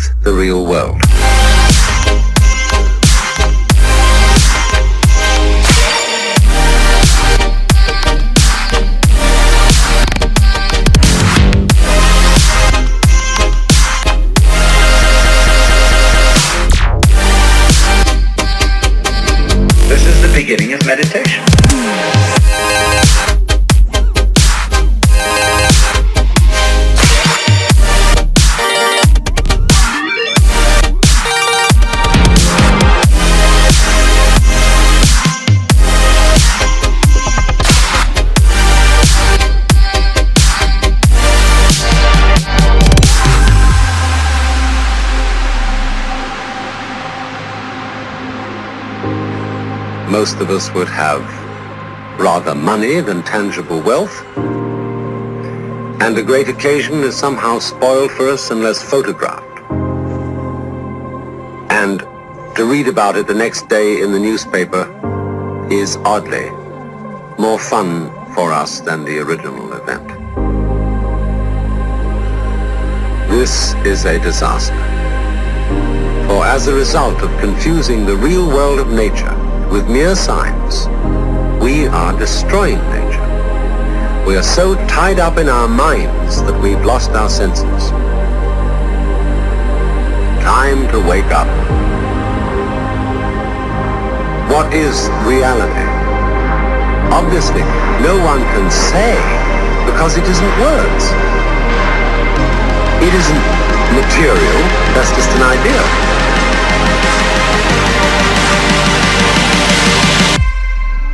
confuse the real world. This is the beginning of meditation. Most of us would have rather money than tangible wealth, and a great occasion is somehow spoiled for us unless photographed. And to read about it the next day in the newspaper is oddly more fun for us than the original event. This is a disaster. For as a result of confusing the real world of nature with mere signs, we are destroying nature. We are so tied up in our minds that we've lost our senses. Time to wake up. What is reality? Obviously, no one can say because it isn't words. It isn't material, that's just an idea.